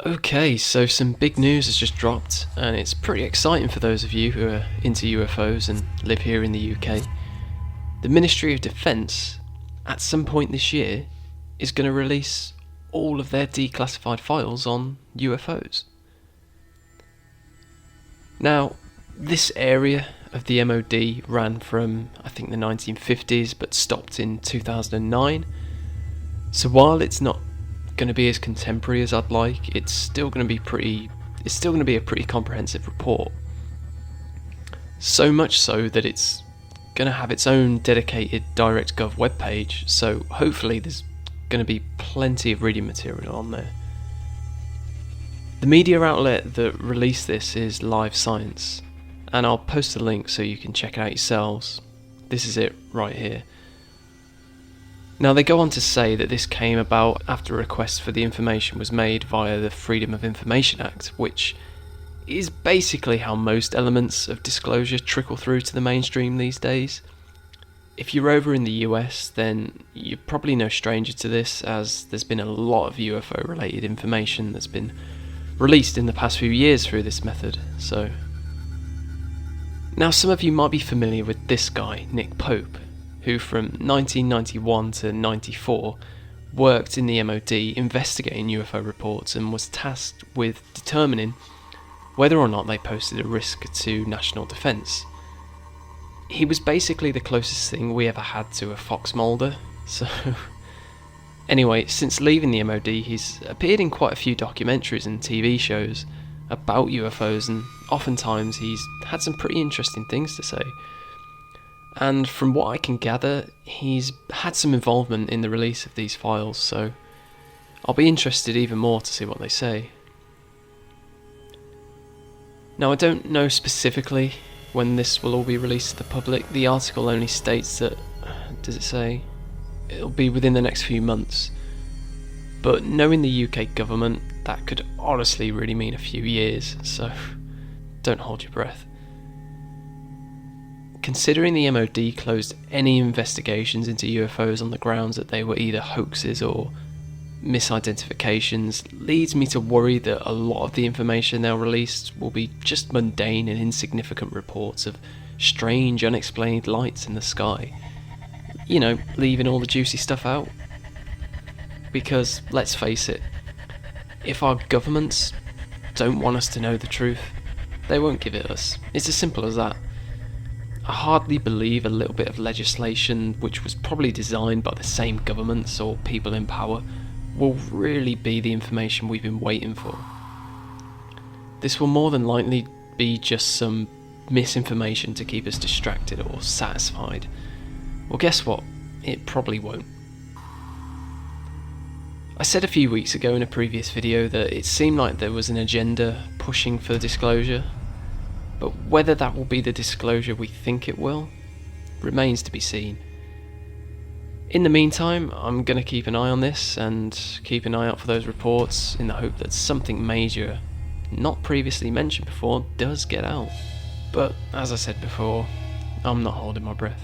Okay, so some big news has just dropped, and it's pretty exciting for those of you who are into UFOs and live here in the UK. The Ministry of Defence, at some point this year, is going to release all of their declassified files on UFOs. Now, this area of the MOD ran from, I think, the 1950s, but stopped in 2009. So while it's not going to be as contemporary as I'd like, it's still going to be a pretty comprehensive report. So much so that it's going to have its own dedicated DirectGov webpage, so hopefully there's going to be plenty of reading material on there. The media outlet that released this is Live Science, and I'll post a link so you can check it out yourselves. This is it right here. Now, they go on to say that this came about after a request for the information was made via the Freedom of Information Act, which is basically how most elements of disclosure trickle through to the mainstream these days. If you're over in the US, then you're probably no stranger to this, as there's been a lot of UFO related information that's been released in the past few years through this method. So now some of you might be familiar with this guy, Nick Pope, who from 1991 to 94 worked in the MOD investigating UFO reports and was tasked with determining whether or not they posed a risk to national defence. He was basically the closest thing we ever had to a Fox Mulder. So anyway, since leaving the MOD, he's appeared in quite a few documentaries and TV shows about UFOs, and oftentimes he's had some pretty interesting things to say. And from what I can gather, he's had some involvement in the release of these files, so I'll be interested even more to see what they say. Now, I don't know specifically when this will all be released to the public. The article only states that, does it say? It'll be within the next few months. But knowing the UK government, that could honestly really mean a few years, so don't hold your breath. Considering the MOD closed any investigations into UFOs on the grounds that they were either hoaxes or misidentifications, leads me to worry that a lot of the information they'll release will be just mundane and insignificant reports of strange, unexplained lights in the sky. You know, leaving all the juicy stuff out. Because, let's face it, if our governments don't want us to know the truth, they won't give it us. It's as simple as that. I hardly believe a little bit of legislation, which was probably designed by the same governments or people in power, will really be the information we've been waiting for. This will more than likely be just some misinformation to keep us distracted or satisfied. Well, guess what? It probably won't. I said a few weeks ago in a previous video that it seemed like there was an agenda pushing for disclosure, but whether that will be the disclosure we think it will remains to be seen. In the meantime, I'm going to keep an eye on this and keep an eye out for those reports in the hope that something major, not previously mentioned before, does get out. But as I said before, I'm not holding my breath.